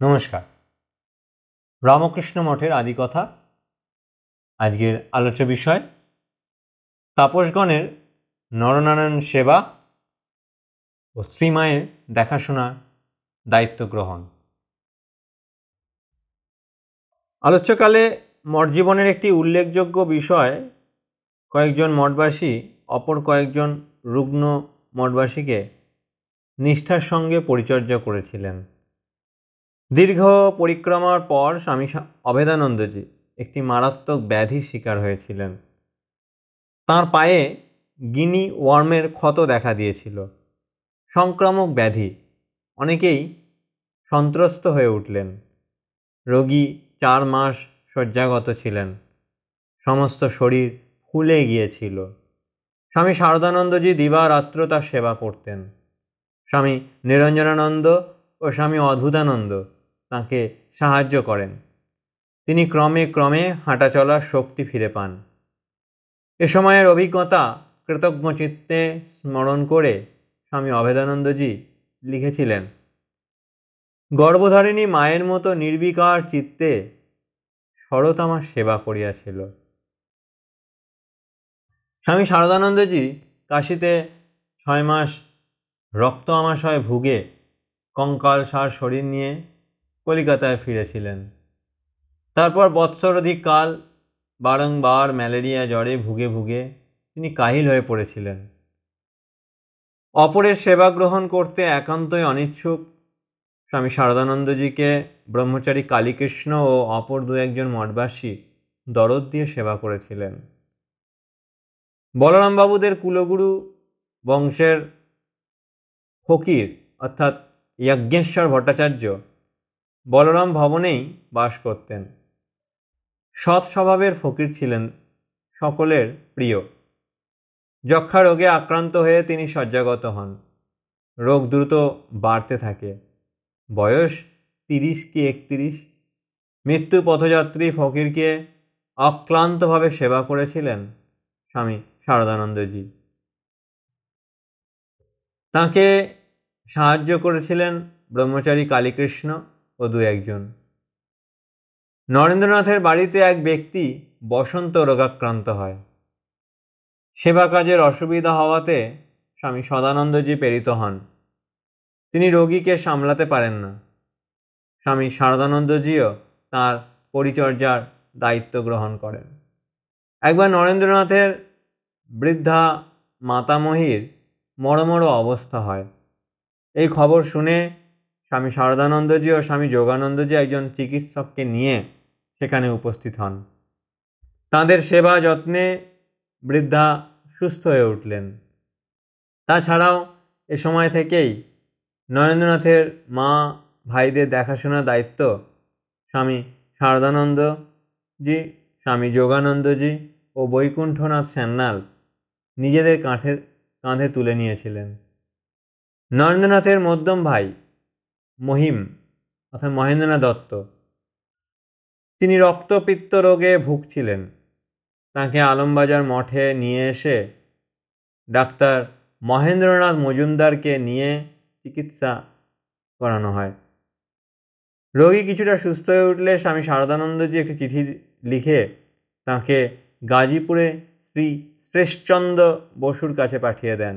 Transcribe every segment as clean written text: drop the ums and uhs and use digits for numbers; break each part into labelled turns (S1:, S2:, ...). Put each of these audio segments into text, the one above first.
S1: নমস্কার। রামকৃষ্ণ মঠের আদিকথা। আজকের আলোচ্য বিষয় তাপসগণের নরনারায়ণ সেবা ও শ্রীমায়ের দেখাশোনার দায়িত্ব গ্রহণ। আলোচ্যকালে মঠ জীবনের একটি উল্লেখযোগ্য বিষয়, কয়েকজন মঠবাসী অপর কয়েকজন রুগ্ন মঠবাসীকে নিষ্ঠার সঙ্গে পরিচর্যা করেছিলেন। দীর্ঘ পরিক্রমার পর স্বামী অভেদানন্দজি একটি মারাত্মক ব্যাধির শিকার হয়েছিলেন। তাঁর পায়ে গিনি ওয়ার্মের ক্ষত দেখা দিয়েছিল। সংক্রামক ব্যাধি। অনেকেই সন্ত্রস্ত হয়ে উঠলেন। রোগী 4 মাস শয্যাগত ছিলেন। সমস্ত শরীর ফুলে গিয়েছিল। স্বামী শারদানন্দজি দিবারাত্র তার সেবা করতেন। স্বামী নিরঞ্জনানন্দ ও স্বামী অদ্ভুতানন্দ তাঁকে সাহায্য করেন। তিনি ক্রমে ক্রমে হাঁটা চলার শক্তি ফিরে পান। এ সময়ের অভিজ্ঞতা কৃতজ্ঞচিত্তে স্মরণ করে স্বামী অভেদানন্দজি লিখেছিলেন, গর্ভধারিণী মায়ের মতো নির্বিকার চিত্তে শরৎ আমার সেবা করিয়াছিল। স্বামী শারদানন্দজি কাশীতে 6 মাস রক্ত আমাশয় ভুগে কঙ্কালসার শরীর নিয়ে কলিকাতায় ফিরেছিলেন। তারপর বৎসরাধিক কাল বারংবার ম্যালেরিয়া জ্বরে ভুগে ভুগে তিনি কাহিল হয়ে পড়েছিলেন। অপরের সেবা গ্রহণ করতে একান্তই অনিচ্ছুক স্বামী শারদানন্দজিকে ব্রহ্মচারী কালীকৃষ্ণ ও অপর 2-1 মঠবাসী দরদ দিয়ে সেবা করেছিলেন। বলরামবাবুদের কুলগুরু বংশের ফকির অর্থাৎ যজ্ঞেশ্বর ভট্টাচার্য বলরাম ভবনেই বাস করতেন। সৎ স্বভাবের ফকির ছিলেন, সকলের প্রিয়। যক্ষা রোগে আক্রান্ত হয়ে তিনি শয্যাগত হন। রোগ দ্রুত বাড়তে থাকে। বয়স 30 কি 31। মৃত্যু পথযাত্রী ফকিরকে অক্লান্তভাবে সেবা করেছিলেন স্বামী শারদানন্দজি। তাঁকে সাহায্য করেছিলেন ব্রহ্মচারী কালীকৃষ্ণ ও 2-1 জন। নরেন্দ্রনাথের বাড়িতে এক ব্যক্তি বসন্ত রোগাক্রান্ত হয়। সেবা কাজের অসুবিধা হওয়াতে স্বামী সদানন্দজি প্রেরিত হন। তিনি রোগীকে সামলাতে পারেন না। স্বামী শারদানন্দজিও তাঁর পরিচর্যার দায়িত্ব গ্রহণ করেন। একবার নরেন্দ্রনাথের বৃদ্ধা মাতামহীর মরমর অবস্থা হয়। এই খবর শুনে স্বামী শারদানন্দজি ও স্বামী যোগানন্দজি একজন চিকিৎসককে নিয়ে সেখানে উপস্থিত হন। তাঁদের সেবা যত্নে বৃদ্ধা সুস্থ হয়ে উঠলেন। তাছাড়াও এ সময় থেকেই নরেন্দ্রনাথের মা ভাইদের দেখাশোনার দায়িত্ব স্বামী শারদানন্দজি, স্বামী যোগানন্দজি ও বৈকুণ্ঠনাথ সান্যাল নিজেদের কাঁধে তুলে নিয়েছিলেন। নরেন্দ্রনাথের মধ্যম ভাই মহিম অর্থাৎ মহেন্দ্রনাথ দত্ত, তিনি রক্তপিত্ত রোগে ভুগছিলেন। তাকে আলমবাজার মঠে নিয়ে এসে ডাক্তার মহেন্দ্রনাথ মজুমদারকে নিয়ে চিকিৎসা করানো হয়। রোগী কিছুটা সুস্থ হয়ে উঠলে স্বামী শারদানন্দজি একটি চিঠি লিখে তাকে গাজীপুরে শ্রী শ্রেষ্ঠচন্দ্র বসুর কাছে পাঠিয়ে দেন।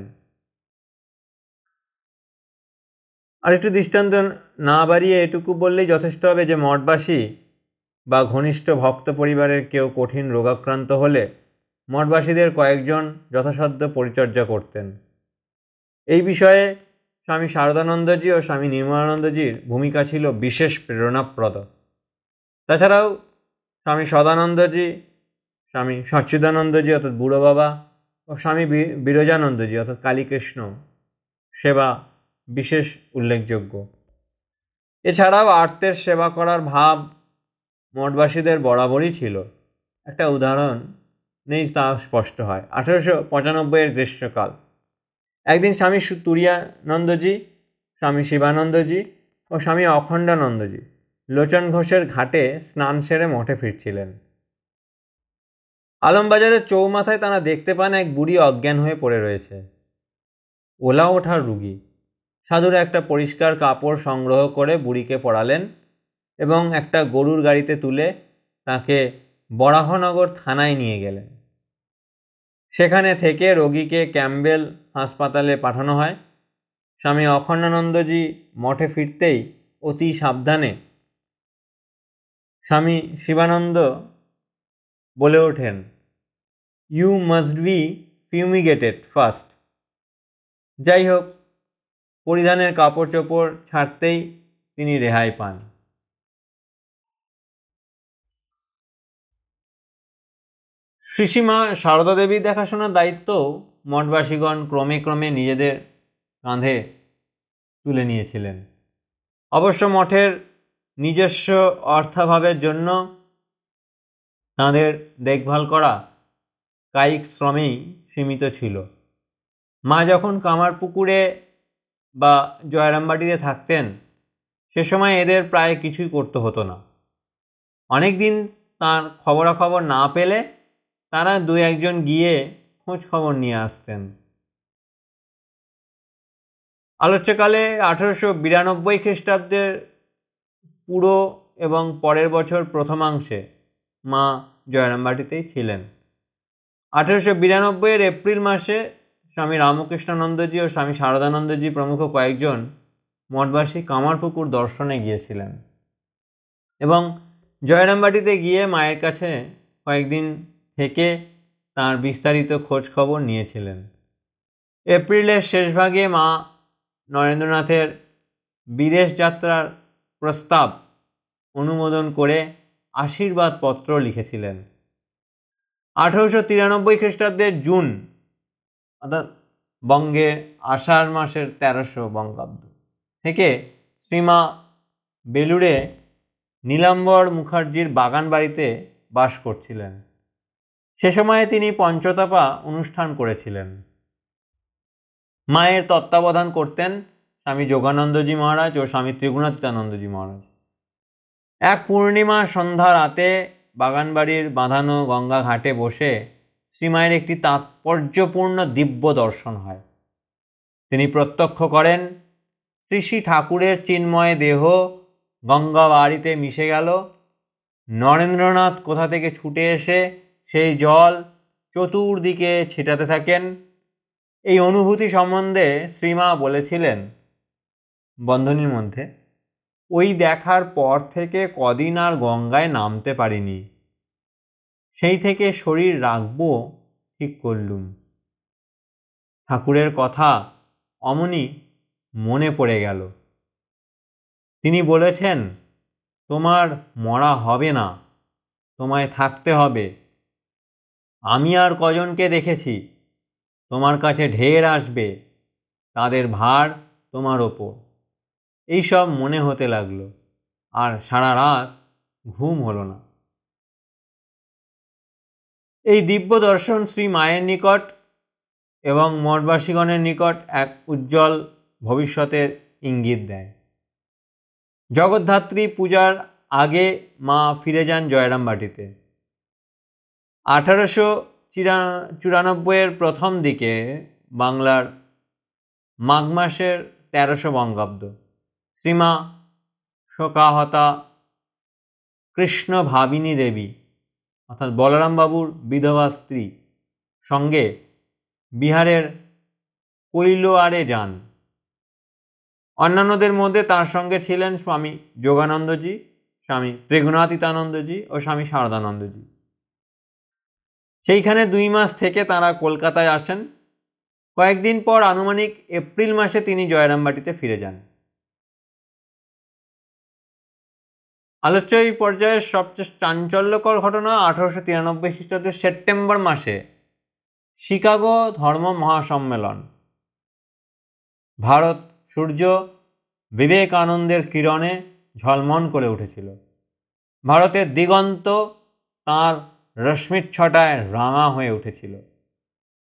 S1: আর একটু দৃষ্টান্ত না বাড়িয়ে এটুকু বললেই যথেষ্ট হবে যে মঠবাসী বা ঘনিষ্ঠ ভক্ত পরিবারের কেউ কঠিন রোগাক্রান্ত হলে মঠবাসীদের কয়েকজন যথাসাধ্য পরিচর্যা করতেন। এই বিষয়ে স্বামী শারদানন্দজি ও স্বামী নির্মলানন্দজির ভূমিকা ছিল বিশেষ প্রেরণাপ্রদ। তাছাড়াও স্বামী সদানন্দজি, স্বামী সচ্চিদানন্দজি অর্থাৎ বুড়ো বাবা ও স্বামী বিরজানন্দজি অর্থাৎ কালীকৃষ্ণ সেবা বিশেষ উল্লেখযোগ্য। এছাড়াও আর্তের সেবা করার ভাব মঠবাসীদের বরাবরই ছিল। একটা উদাহরণ নেই তা স্পষ্ট হয়। 1895 গ্রীষ্মকাল একদিন স্বামী তুরিয়ানন্দজি, স্বামী শিবানন্দজি ও স্বামী অখণ্ডানন্দজি লোচন ঘোষের ঘাটে স্নান সেরে মঠে ফিরছিলেন। আলমবাজারের চৌমাথায় তারা দেখতে পান এক বুড়ি অজ্ঞান হয়ে পড়ে রয়েছে। ওলা ওঠার রুগী। সাধুরা একটা পরিষ্কার কাপড় সংগ্রহ করে বুড়িকে পরালেন এবং একটা গরুর গাড়িতে তুলে তাকে বরাহনগর থানায় নিয়ে গেলেন। সেখানে থেকে রোগীকে ক্যাম্পবেল হাসপাতালে পাঠানো হয়। স্বামী অখণ্ডানন্দজি মঠে ফিরতেই অতি সাবধানে স্বামী শিবানন্দ বলে ওঠেন, ইউ মাস্ট বি ফিউমিগেটেড ফার্স্ট। যাই হোক, পরিধানের কাপড় চোপড় ছাড়তেই তিনি রেহাই পান। শ্রীসীমা সারদা দেবীর দেখাশোনার দায়িত্ব মঠবাসীগণ ক্রমে ক্রমে নিজেদের কাঁধে তুলে নিয়েছিলেন। অবশ্য মঠের নিজস্ব অর্থাভাবের জন্য তাঁদের দেখভাল করা কায়িক শ্রমেই সীমিত ছিল। মা যখন কামারপুকুরে বা জয়রামবাটিতে থাকতেন, সে সময় এদের প্রায় কিছুই করতে হতো না। অনেক দিন তার খবরাখবর না পেলে তারা দু একজন গিয়ে খোঁজ খবর নিয়ে আসতেন। আলোচ্যকালে 1892 খ্রিস্টাব্দের পুরো এবং পরের বছর প্রথমাংশে মা জয়রামবাটিতেই ছিলেন। 1892 এপ্রিল মাসে স্বামী রামকৃষ্ণানন্দজি ও স্বামী শারদানন্দজি প্রমুখ কয়েকজন মঠবাসী কামারপুকুর দর্শনে গিয়েছিলেন এবং জয়রামবাটিতে গিয়ে মায়ের কাছে কয়েকদিন থেকে তার বিস্তারিত খোঁজ খবর নিয়েছিলেন। এপ্রিলের শেষভাগে মা নরেন্দ্রনাথের বিদেশ যাত্রার প্রস্তাব অনুমোদন করে আশীর্বাদ পত্র লিখেছিলেন। 1893 খ্রিস্টাব্দের জুন, অর্থাৎ বঙ্গে আষাঢ় মাসের 1300 বঙ্গাব্দ থেকে শ্রীমা বেলুড়ে নীলাম্বর মুখার্জির বাগান বাড়িতে বাস করছিলেন। সে সময়ে তিনি পঞ্চতপা অনুষ্ঠান করেছিলেন। মায়ের তত্ত্বাবধান করতেন স্বামী যোগানন্দজি মহারাজ ও স্বামী ত্রিগুণাতীতানন্দজি মহারাজ। এক পূর্ণিমা সন্ধ্যা রাতে বাগানবাড়ির বাঁধানো গঙ্গা ঘাটে বসে শ্রীমায়ের একটি তাৎপর্যপূর্ণ দিব্য দর্শন হয়। তিনি প্রত্যক্ষ করেন শ্রী শ্রী ঠাকুরের চিন্ময় দেহ গঙ্গা বাড়িতে মিশে গেল। নরেন্দ্রনাথ কোথা থেকে ছুটে এসে সেই জল চতুর্দিকে ছিটাতে থাকেন। এই অনুভূতি সম্বন্ধে শ্রীমা বলেছিলেন বন্ধনীর মধ্যে, ওই দেখার পর থেকে কদিন আর গঙ্গায় নামতে পারিনি। সেই থেকে শরীর রাখবো ঠিক করলুম। ঠাকুরের কথা অমনি মনে পড়ে গেল। তিনি বলেছেন, তোমার মরা হবে না, তোমায় থাকতে হবে। আমি আর কজনকে দেখেছি, তোমার কাছে ঢের আসবে, তাদের ভার তোমার ওপর। এইসব মনে হতে লাগলো, আর সারা রাত ঘুম হলো না। এই দিব্য দর্শন শ্রী মায়ের নিকট এবং মঠবাসীগণের নিকট এক উজ্জ্বল ভবিষ্যতের ইঙ্গিত দেয়। জগদ্ধাত্রী পূজার আগে মা ফিরে যান জয়রামবাটিতে। 1894 প্রথম দিকে বাংলার মাঘ মাসের 1300 বঙ্গাব্দ শ্রীমা শোকাহতা কৃষ্ণ ভাবিনী দেবী অর্থাৎ বলরামবাবুর বিধবা স্ত্রী সঙ্গে বিহারের কৈলোয়ারে যান। অন্যান্যদের মধ্যে তার সঙ্গে ছিলেন স্বামী যোগানন্দজি, স্বামী ত্রিগুণাতীতানন্দজি ও স্বামী শারদানন্দজি। সেইখানে 2 মাস থেকে তাঁরা কলকাতায় আসেন। কয়েকদিন পর আনুমানিক এপ্রিল মাসে তিনি জয়রামবাটিতে ফিরে যান। আলোচ্য এই পর্যায়ের সবচেয়ে চাঞ্চল্যকর ঘটনা 1893 খ্রিস্টাব্দের সেপ্টেম্বর মাসে শিকাগো ধর্ম মহাসম্মেলন। ভারত সূর্য বিবেকানন্দের কিরণে ঝলমল করে উঠেছিল। ভারতের দিগন্ত তাঁর রশ্মিচ্ছটায় রাঙা হয়ে উঠেছিল।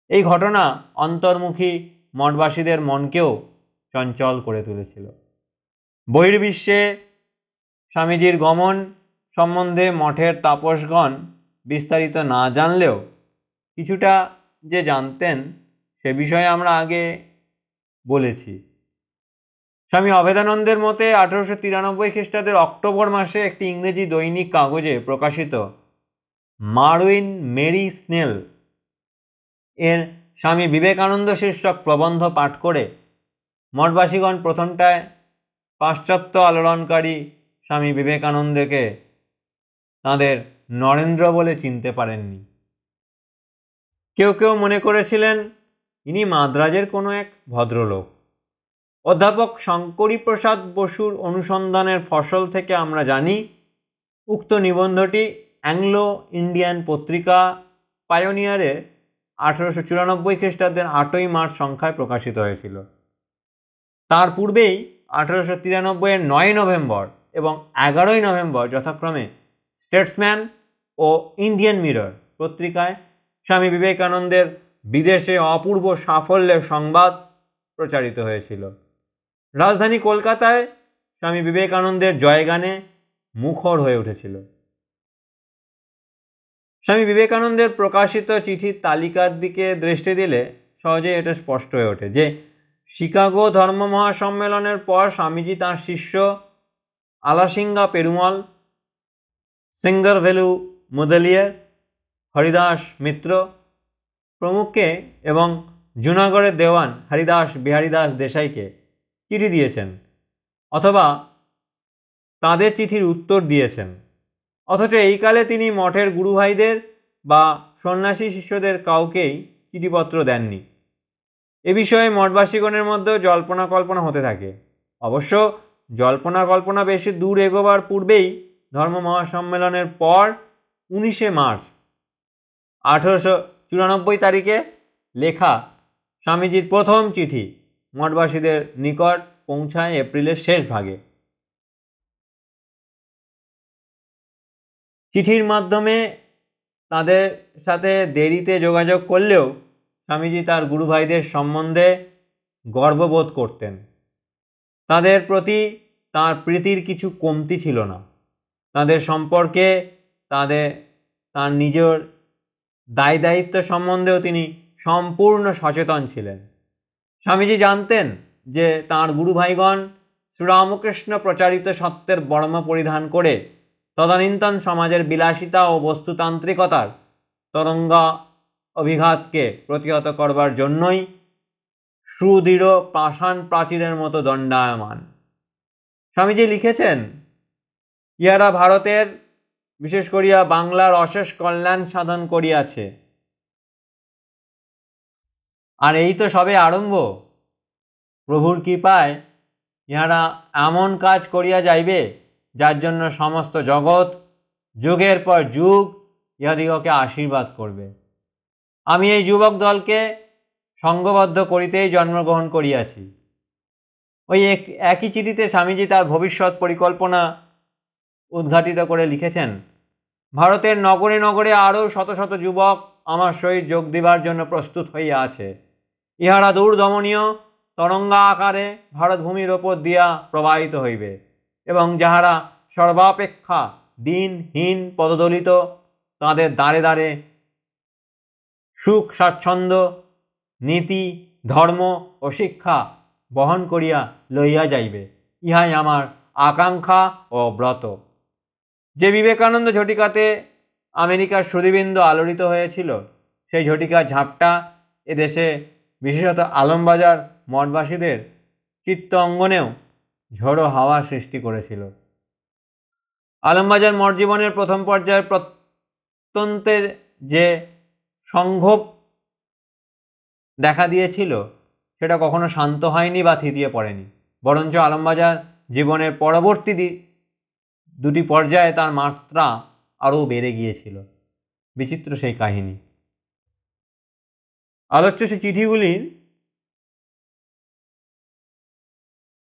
S1: এই ঘটনা অন্তর্মুখী মঠবাসীদের মনকেও চঞ্চল করে তুলেছিল। বহির্বিশ্বে স্বামীজির গমন সম্বন্ধে মঠের তাপসগণ বিস্তারিত না জানলেও কিছুটা যে জানতেন সে বিষয়ে আমরা আগে বলেছি। স্বামী অভেদানন্দের মতে 1893 খ্রিস্টাব্দের অক্টোবর মাসে একটি ইংরেজি দৈনিক কাগজে প্রকাশিত মার্উইন মেরি স্নেল এর স্বামী বিবেকানন্দ শীর্ষক প্রবন্ধ পাঠ করে মঠবাসীগণ প্রথমটায় পাশ্চাত্য আলোড়নকারী স্বামী বিবেকানন্দকে তাঁদের নরেন্দ্র বলে চিনতে পারেননি। কেউ কেউ মনে করেছিলেন ইনি মাদ্রাজের কোনো এক ভদ্রলোক। অধ্যাপক শঙ্করী প্রসাদ বসুর অনুসন্ধানের ফসল থেকে আমরা জানি উক্ত নিবন্ধটি অ্যাংলো ইন্ডিয়ান পত্রিকা পায়োনিয়ারে 1894 খ্রিস্টাব্দের 8ই মার্চ সংখ্যায় প্রকাশিত হয়েছিল। তার পূর্বেই 1893 এর 9 নভেম্বর এবং 11ই নভেম্বর যথাক্রমে স্টেটসম্যান ও ইন্ডিয়ান মিরর পত্রিকায় স্বামী বিবেকানন্দের বিদেশে অপূর্ব সাফল্যের সংবাদ প্রচারিত হয়েছিল। রাজধানী কলকাতায় স্বামী বিবেকানন্দের জয়গানে মুখর হয়ে উঠেছিল। স্বামী বিবেকানন্দের প্রকাশিত চিঠির তালিকার দিকে দৃষ্টি দিলে সহজেই এটা স্পষ্ট হয়ে ওঠে যে শিকাগো ধর্ম মহাসম্মেলনের পর স্বামীজি তাঁর শিষ্য আলাসিঙ্গা পেরুমল, সিঙ্গারভেলু মুদলিয়ার, হরিদাস মিত্র প্রমুখকে এবং জুনাগড়ের দেওয়ান হরিদাস বিহারীদাস দেশাইকে চিঠি দিয়েছেন অথবা তাদের চিঠির উত্তর দিয়েছেন, অথচ এই কালে তিনি মঠের গুরুভাইদের বা সন্ন্যাসী শিষ্যদের কাউকেই চিঠিপত্র দেননি। এ বিষয়ে মঠবাসীগণের মধ্যেও জল্পনা কল্পনা হতে থাকে। অবশ্য জল্পনা কল্পনা বেশি দূর এগোবার পূর্বেই ধর্ম মহাসম্মেলনের পর 19শে মার্চ 1894 তারিখে লেখা স্বামীজির প্রথম চিঠি মঠবাসীদের নিকট পৌঁছায় এপ্রিলের শেষ ভাগে। চিঠির মাধ্যমে তাদের সাথে দেরিতে যোগাযোগ করলেও স্বামীজি তার গুরুভাইদের সম্বন্ধে গর্ববোধ করতেন। তাদের প্রতি তার প্রীতির কিছু কমতি ছিল না। তাদের সম্পর্কে তার নিজের দায় দায়িত্ব সম্বন্ধেও তিনি সম্পূর্ণ সচেতন ছিলেন। স্বামীজি জানতেন যে তাঁর গুরুভাইগণ শ্রীরামকৃষ্ণ প্রচারিত সত্যের বর্ম পরিধান করে তদানীন্তন সমাজের বিলাসিতা ও বস্তুতান্ত্রিকতার তরঙ্গা অভিঘাতকে প্রতিহত করবার জন্যই সুদৃঢ় পাষাণ প্রাচীরের মতো দণ্ডায়মান। স্বামীজি লিখেছেন, ইহারা ভারতের বিশেষ করিয়া বাংলার অশেষ কল্যাণ সাধন করিয়াছে, আর এই তো সবে আরম্ভ। প্রভুর কৃপায় ইহারা এমন কাজ করিয়া যাইবে যার জন্য সমস্ত জগৎ যুগের পর যুগ ইহাদিগকে আশীর্বাদ করবে। আমি এই যুবক দলকে সঙ্গবদ্ধ করিতেই জন্মগ্রহণ করিয়াছি। ওই একই চিঠিতে স্বামীজি তার ভবিষ্যৎ পরিকল্পনা উদ্ঘাটিত করে লিখেছেন, ভারতের নগরে নগরে আরও শত শত যুবক আমার সহিত যোগ দিবার জন্য প্রস্তুত হইয়া আছে। ইহারা দূরদমনীয় তরঙ্গা আকারে ভারতভূমির ওপর দিয়া প্রবাহিত হইবে এবং যাহারা সর্বাপেক্ষা দিনহীন পদদলিত তাদের দ্বারে দ্বারে সুখ স্বাচ্ছন্দ্য নীতি ধর্ম ও শিক্ষা বহন করিয়া লইয়া যাইবে, ইহাই আমার আকাঙ্ক্ষা ও ব্রত। যে বিবেকানন্দ ঝটিকাতে আমেরিকার সুদীবৃন্দ আলোড়িত হয়েছিল, সেই ঝটিকার ঝাপটা এদেশে বিশেষত আলমবাজার মঠবাসীদের চিত্ত অঙ্গনেও ঝোড়ো হাওয়া সৃষ্টি করেছিল। আলমবাজার মঠ জীবনের প্রথম পর্যায়ের প্রত্যন্তের যে সংক্ষোভ দেখা দিয়েছিল সেটা কখনো শান্ত হয়নি বা থিতিয়ে পড়েনি, বরঞ্চ আলমবাজার জীবনের পরবর্তী দুটি পর্যায়ে তার মাত্রা আরও বেড়ে গিয়েছিল। বিচিত্র সেই কাহিনী। আলোচ্য সেই চিঠিগুলির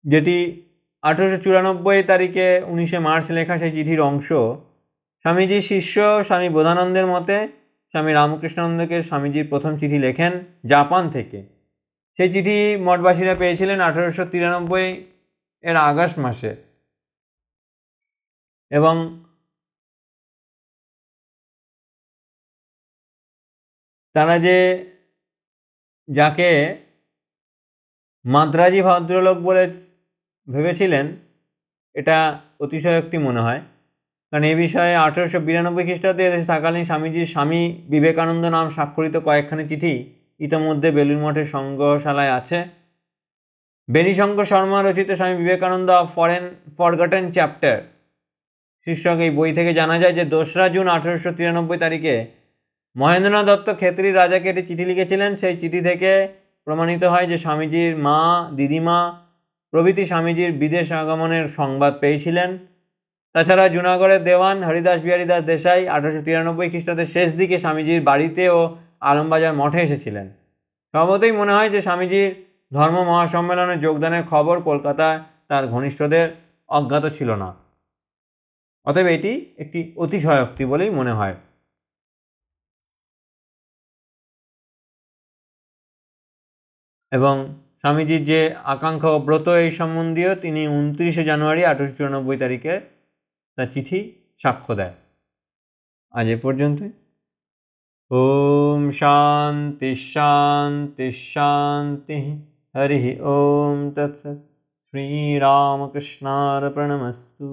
S1: যেটি 1894 তারিখে 19শে মার্চ লেখা সেই চিঠির অংশ, স্বামীজির শিষ্য স্বামী বোধানন্দের মতে স্বামী রামকৃষ্ণানন্দকে স্বামীজির প্রথম চিঠি লেখেন জাপান থেকে। সেই চিঠি মঠবাসীরা পেয়েছিলেন 1893 এর আগস্ট মাসে এবং তারা যাকে মাদ্রাজি ভদ্রলোক বলে ভেবেছিলেন এটা অতিশয়োক্তি মনে হয়, কারণ এ বিষয়ে 1892 খ্রিস্টাব্দে এদেশে থাকালীন স্বামীজির স্বামী বিবেকানন্দ নাম স্বাক্ষরিত কয়েকখানি চিঠি ইতোমধ্যে বেলুড় মঠের সংগ্রহশালায় আছে। বেণীশঙ্কর শর্মা রচিত স্বামী বিবেকানন্দ ফরগটেন চ্যাপ্টার শীর্ষক এই বই থেকে জানা যায় যে 2রা জুন 1893 তারিখে মহেন্দ্রনাথ দত্ত খেতড়ির রাজাকে একটি চিঠি লিখেছিলেন। সেই চিঠি থেকে প্রমাণিত হয় যে স্বামীজির মা, দিদিমা প্রভৃতি স্বামীজির বিদেশ আগমনের সংবাদ পেয়েছিলেন। তাছাড়া জুনাগড়ের দেওয়ান হরিদাস বিহারী দাস দেশাই 1893 খ্রিস্টাব্দের শেষ দিকে স্বামীজির বাড়িতে ও আলমবাজার মঠে এসেছিলেন। স্বভাবতই মনে হয় যে স্বামীজির ধর্ম মহাসম্মেলনে যোগদানের খবর কলকাতায় তার ঘনিষ্ঠদের অজ্ঞাত ছিল না। অতএব এটি একটি অতিশয়োক্তি বলেই মনে হয়। এবং স্বামীজির যে আকাঙ্ক্ষা ও ব্রত এই সম্বন্ধীয় তিনি 29শে জানুয়ারি 1894 তারিখে তার চিঠি সাক্ষ্য দেয়। আজ এ পর্যন্তই। ওম শান্তি শান্তি শান্তি। হরি ওম তৎসৎ। শ্রীরামকৃষ্ণার্পণমস্তু।